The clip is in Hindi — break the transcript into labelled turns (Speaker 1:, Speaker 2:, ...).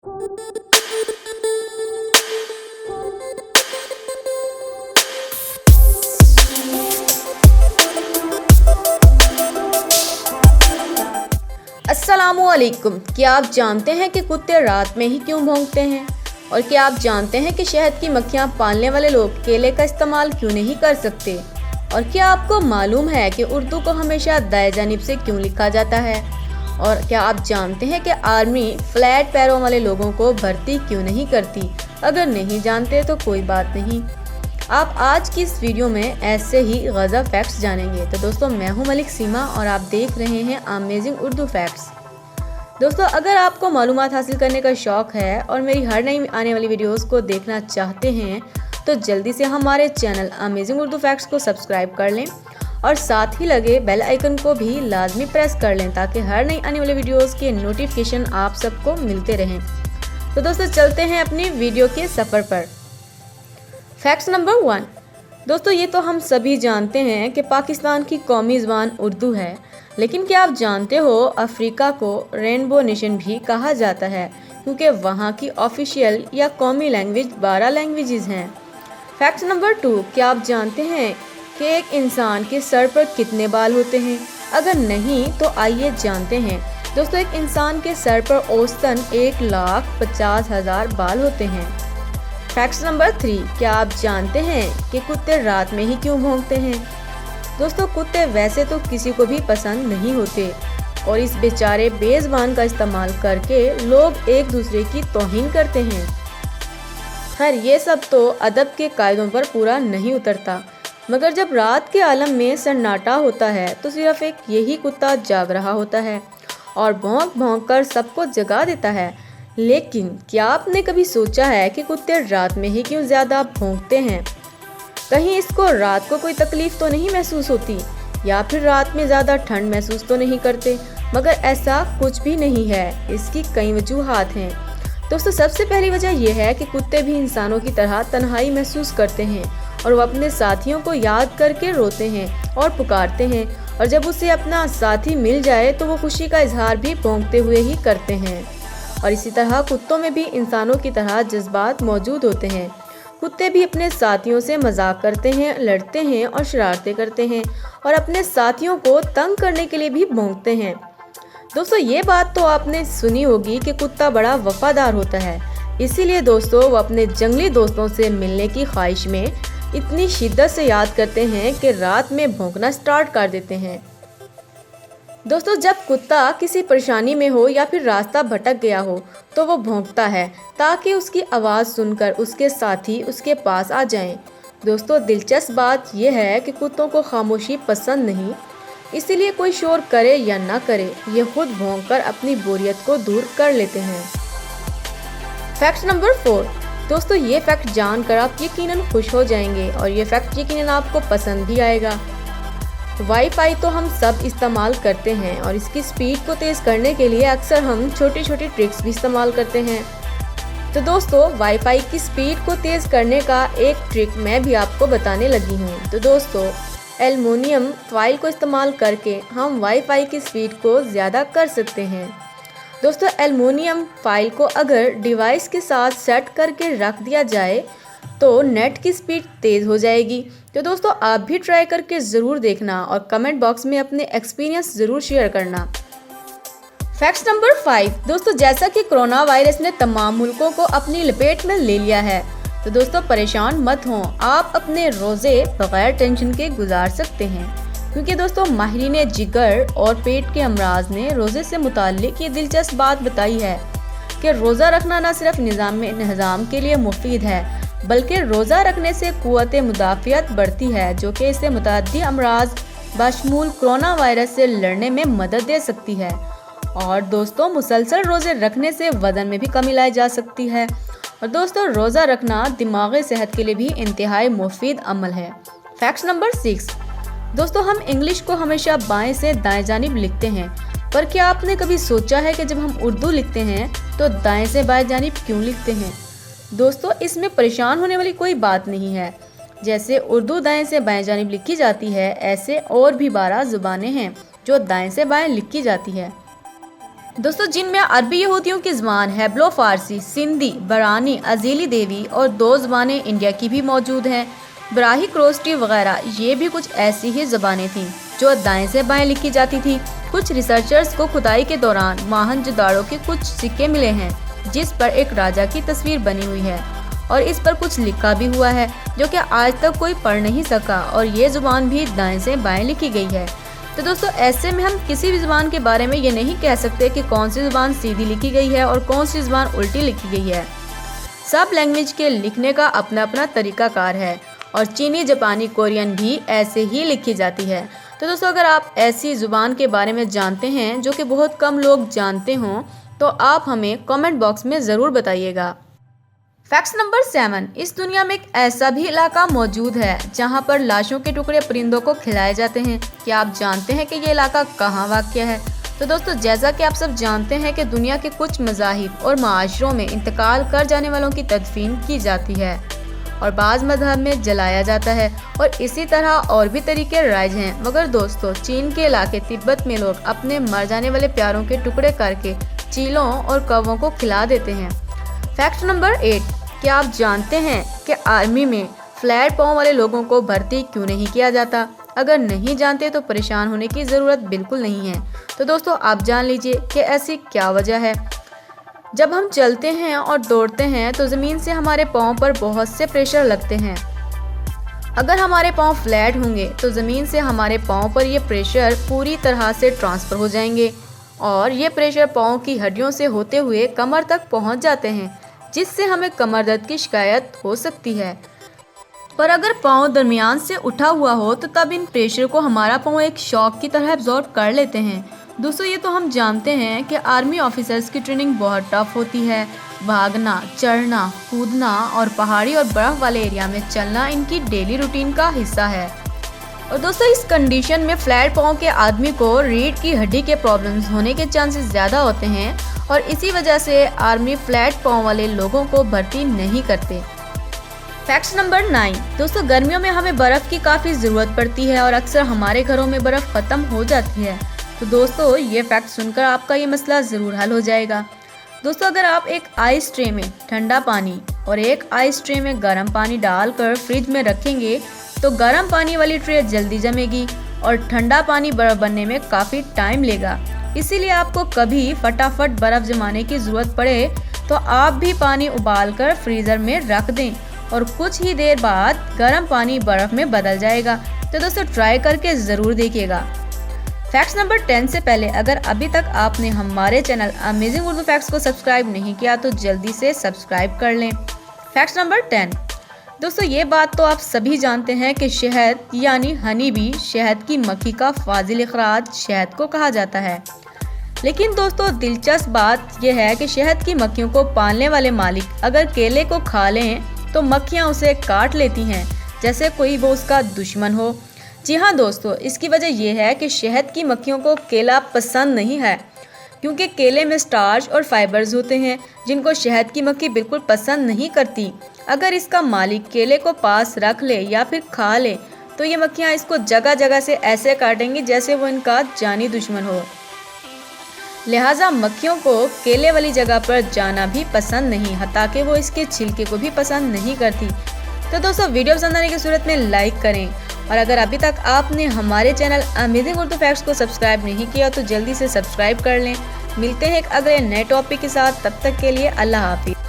Speaker 1: अस्सलामुअलैकुम। क्या आप जानते हैं कि कुत्ते रात में ही क्यों भौंकते हैं? और क्या आप जानते हैं कि शहद की मक्खियाँ पालने वाले लोग केले का इस्तेमाल क्यों नहीं कर सकते? और क्या आपको मालूम है कि उर्दू को हमेशा दाएं जानिब से क्यों लिखा जाता है? और क्या आप जानते हैं कि आर्मी फ्लैट पैरों वाले लोगों को भर्ती क्यों नहीं करती? अगर नहीं जानते तो कोई बात नहीं, आप आज की इस वीडियो में ऐसे ही गज़ब फैक्ट्स जानेंगे। तो दोस्तों, मैं हूं मलिक सीमा और आप देख रहे हैं अमेजिंग उर्दू फैक्ट्स। दोस्तों, अगर आपको मालूमात हासिल करने का शौक़ है और मेरी हर नई आने वाली वीडियोस को देखना चाहते हैं तो जल्दी से हमारे चैनल अमेजिंग उर्दू फैक्ट्स को सब्सक्राइब कर लें और साथ ही लगे बेल आइकन को भी लाजमी प्रेस कर लें ताकि हर नई आने वाली वीडियोस के नोटिफिकेशन आप सबको मिलते रहें। तो दोस्तों, चलते हैं अपनी वीडियो के सफ़र पर। Facts number 1। दोस्तों, ये तो हम सभी जानते हैं कि पाकिस्तान की कौमी ज़बान उर्दू है, लेकिन क्या आप जानते हो अफ्रीका को रेनबो नेशन भी कहा जाता है क्योंकि वहाँ की ऑफिशियल या कौमी लैंग्वेज 12 लैंग्वेजेस हैं। Fact number 2। क्या आप जानते हैं कि एक इंसान के सर पर कितने बाल होते हैं? अगर नहीं तो आइए जानते हैं। दोस्तों, एक इंसान के सर पर औसतन 1,50,000 बाल होते हैं। Fact number 3। क्या आप जानते हैं कि कुत्ते रात में ही क्यों भौंकते हैं? दोस्तों, कुत्ते वैसे तो किसी को भी पसंद नहीं होते और इस बेचारे बेज़बान का इस्तेमाल करके लोग एक दूसरे की तौहीन करते हैं। खैर, ये सब तो अदब के कायदों पर पूरा नहीं उतरता, मगर जब रात के आलम में सन्नाटा होता है तो सिर्फ एक यही कुत्ता जाग रहा होता है और भौंक भौंक कर सबको जगा देता है। लेकिन क्या आपने कभी सोचा है कि कुत्ते रात में ही क्यों ज़्यादा भौंकते हैं? कहीं इसको रात को कोई तकलीफ़ तो नहीं महसूस होती या फिर रात में ज़्यादा ठंड महसूस तो नहीं करते? मगर ऐसा कुछ भी नहीं है। इसकी कई वजूहात हैं। दोस्तों, सबसे पहली वजह यह है कि कुत्ते भी इंसानों की तरह तन्हाई महसूस करते हैं और वो अपने साथियों को याद करके रोते हैं और पुकारते हैं, और जब उसे अपना साथी मिल जाए तो वो खुशी का इजहार भी भौंकते हुए ही करते हैं। और इसी तरह कुत्तों में भी इंसानों की तरह जज्बात मौजूद होते हैं। कुत्ते भी अपने साथियों से मजाक करते हैं, लड़ते हैं और शरारतें करते हैं और अपने साथियों को तंग करने के लिए भी भौंकते हैं। दोस्तों, ये बात तो आपने सुनी होगी कि कुत्ता बड़ा वफादार होता है, इसीलिए दोस्तों वो अपने जंगली दोस्तों से मिलने की ख्वाहिश में इतनी शिद्दत से याद करते हैं कि रात में भौंकना स्टार्ट कर देते हैं। दोस्तों, जब कुत्ता किसी परेशानी में हो या फिर रास्ता भटक गया हो तो वो भौंकता है ताकि उसकी आवाज़ सुनकर उसके साथी उसके पास आ जाएं। दोस्तों, दिलचस्प बात यह है कि कुत्तों को खामोशी पसंद नहीं, इसीलिए कोई शोर करे या ना करे ये खुद भौंककर अपनी बोरियत को दूर कर लेते हैं। Fact number 4। दोस्तों, ये फैक्ट जानकर आप यकीनन खुश हो जाएंगे और ये फैक्ट यकीनन आपको पसंद भी आएगा। वाईफाई तो हम सब इस्तेमाल करते हैं और इसकी स्पीड को तेज़ करने के लिए अक्सर हम छोटी छोटी ट्रिक्स भी इस्तेमाल करते हैं। तो दोस्तों, वाईफाई की स्पीड को तेज़ करने का एक ट्रिक मैं भी आपको बताने लगी हूँ। तो दोस्तों, एल्युमिनियम फॉइल को इस्तेमाल करके हम वाईफाई की स्पीड को ज़्यादा कर सकते हैं। दोस्तों, एल्युमिनियम फॉइल को अगर डिवाइस के साथ सेट करके रख दिया जाए तो नेट की स्पीड तेज़ हो जाएगी। तो दोस्तों, आप भी ट्राई करके ज़रूर देखना और कमेंट बॉक्स में अपने एक्सपीरियंस ज़रूर शेयर करना। Fact number 5। दोस्तों, जैसा कि कोरोना वायरस ने तमाम मुल्कों को अपनी लपेट में ले लिया है, तो दोस्तों परेशान मत हों, आप अपने रोज़े बगैर टेंशन के गुजार सकते हैं, क्योंकि दोस्तों माहिरीन जिगर और पेट के अमराज ने रोज़े से मुताल्लिक ये दिलचस्प बात बताई है कि रोज़ा रखना न सिर्फ निज़ाम के लिए मुफीद है बल्कि रोज़ा रखने से क़ुव्वत मुदाफ़ियत बढ़ती है, जो कि इसे मुतअद्दी अमराज बशमूल कोरोना वायरस से लड़ने में मदद दे सकती है। और दोस्तों, मुसलसल रोज़े रखने से वज़न में भी कमी लाई जा सकती है। और दोस्तों, रोज़ा रखना दिमागी सेहत के लिए भी इंतहाई मुफीद अमल है। Fact number 6। दोस्तों, हम इंग्लिश को हमेशा बाएं से दाएं जानिब लिखते हैं, पर क्या आपने कभी सोचा है कि जब हम उर्दू लिखते हैं तो दाएं से बाएं जानिब क्यों लिखते हैं? दोस्तों, इसमें परेशान होने वाली कोई बात नहीं है। जैसे उर्दू दाएं से बाएं जानिब लिखी जाती है, ऐसे और भी 12 ज़ुबानें हैं जो दाएं से बाएं लिखी जाती है। दोस्तों जिनमें अरबी यहूदियों की ज़बान हेब्रो फारसी, सिंधी, बरानी, अजीली देवी और 2 ज़बानें इंडिया की भी मौजूद हैं। ब्राही क्रोस्टी वगैरह ये भी कुछ ऐसी ही ज़बानें थीं जो दाएं से बाएं लिखी जाती थी। कुछ रिसर्चर्स को खुदाई के दौरान मोहनजोदाड़ो के कुछ सिक्के मिले हैं जिस पर एक राजा की तस्वीर बनी हुई है और इस पर कुछ लिखा भी हुआ है जो कि आज तक कोई पढ़ नहीं सका और ये ज़ुबान भी दाएं से बाएं लिखी गई है। तो दोस्तों ऐसे में हम किसी भी ज़ुबान के बारे में ये नहीं कह सकते कि कौन सी ज़ुबान सीधी लिखी गई है और कौन सी ज़ुबान उल्टी लिखी गई है। सब लैंग्वेज के लिखने का अपना अपना तरीकाकार है और चीनी, जापानी, कोरियन भी ऐसे ही लिखी जाती है। तो दोस्तों अगर आप ऐसी ज़ुबान के बारे में जानते हैं जो कि बहुत कम लोग जानते हों तो आप हमें कमेंट बॉक्स में ज़रूर बताइएगा। फैक्ट्स नंबर 7, इस दुनिया में एक ऐसा भी इलाका मौजूद है जहां पर लाशों के टुकड़े परिंदों को खिलाए जाते हैं। क्या आप जानते हैं कि ये इलाका कहां वाक़ है? तो दोस्तों जैसा कि आप सब जानते हैं कि दुनिया के कुछ मज़ाहिब और माशरों में इंतकाल कर जाने वालों की तदफीन की जाती है और बाज़ मज़हब में जलाया जाता है और इसी तरह और भी तरीके राइज हैं। मगर दोस्तों चीन के इलाके तिब्बत में लोग अपने मर जाने वाले प्यारों के टुकड़े करके चीलों और कौवों को खिला देते हैं। फैक्ट नंबर 8, क्या आप जानते हैं कि आर्मी में फ्लैट पाँव वाले लोगों को भर्ती क्यों नहीं किया जाता? अगर नहीं जानते तो परेशान होने की ज़रूरत बिल्कुल नहीं है। तो दोस्तों आप जान लीजिए कि ऐसी क्या वजह है। जब हम चलते हैं और दौड़ते हैं तो ज़मीन से हमारे पाँव पर बहुत से प्रेशर लगते हैं। अगर हमारे पाँव फ्लैट होंगे तो ज़मीन से हमारे पाँव पर ये प्रेशर पूरी तरह से ट्रांसफ़र हो जाएंगे और ये प्रेशर पाँव की हड्डियों से होते हुए कमर तक पहुंच जाते हैं जिससे हमें कमर दर्द की शिकायत हो सकती है। पर अगर पाँव दरमियान से उठा हुआ हो तो तब इन प्रेशर को हमारा पाँव एक शॉक की तरह एब्जॉर्ब कर लेते हैं। दोस्तों ये तो हम जानते हैं कि आर्मी ऑफिसर्स की ट्रेनिंग बहुत टफ होती है। भागना, चढ़ना, कूदना और पहाड़ी और बर्फ़ वाले एरिया में चलना इनकी डेली रूटीन का हिस्सा है। और दोस्तों इस कंडीशन में फ्लैट पाँव के आदमी को रीढ़ की हड्डी के प्रॉब्लम्स होने के चांसेस ज़्यादा होते हैं और इसी वजह से आर्मी फ्लैट पाँव वाले लोगों को भर्ती नहीं करते। फैक्ट्स नंबर 9, दोस्तों गर्मियों में हमें बर्फ़ की काफ़ी ज़रूरत पड़ती है और अक्सर हमारे घरों में बर्फ़ ख़त्म हो जाती है। तो दोस्तों ये फैक्ट सुनकर आपका ये मसला ज़रूर हल हो जाएगा। दोस्तों अगर आप एक आइस ट्रे में ठंडा पानी और एक आइस ट्रे में गर्म पानी डालकर फ्रिज में रखेंगे तो गर्म पानी वाली ट्रे जल्दी जमेगी और ठंडा पानी बर्फ़ बनने में काफ़ी टाइम लेगा। इसीलिए आपको कभी फटाफट बर्फ़ जमाने की ज़रूरत पड़े तो आप भी पानी उबालकर फ्रीज़र में रख दें और कुछ ही देर बाद गर्म पानी बर्फ़ में बदल जाएगा। तो दोस्तों ट्राई करके ज़रूर देखिएगा। फैक्ट्स नंबर 10 से पहले अगर अभी तक आपने हमारे चैनल अमेजिंग उर्दू फैक्ट्स को सब्सक्राइब नहीं किया तो जल्दी से सब्सक्राइब कर लें। फैक्ट्स नंबर 10, दोस्तों ये बात तो आप सभी जानते हैं कि शहद यानी हनी बी, शहद की मक्खी का फाजिल इखराज शहद को कहा जाता है। लेकिन दोस्तों दिलचस्प बात यह है कि शहद की मक्खियों को पालने वाले मालिक अगर केले को खा लें तो मक्खियाँ उसे काट लेती हैं जैसे कोई वो उसका दुश्मन हो। जी हाँ दोस्तों, इसकी वजह यह है कि शहद की मक्खियों को केला पसंद नहीं है क्योंकि केले में स्टार्च और फाइबर्स होते हैं जिनको शहद की मक्खी बिल्कुल पसंद नहीं करती। अगर इसका मालिक केले को पास रख ले या फिर खा ले तो ये मक्खियाँ इसको जगह जगह से ऐसे काटेंगी जैसे वो इनका जानी दुश्मन हो। लिहाजा मक्खियों को केले वाली जगह पर जाना भी पसंद नहीं, हत्ता कि वो इसके छिलके को भी पसंद नहीं करती। तो दोस्तों वीडियो पसंद आने की सूरत में लाइक करें और अगर अभी तक आपने हमारे चैनल अमेजिंग उर्दू फैक्ट्स को सब्सक्राइब नहीं किया तो जल्दी से सब्सक्राइब कर लें। मिलते हैं एक अगले नए टॉपिक के साथ, तब तक के लिए अल्लाह हाफिज़।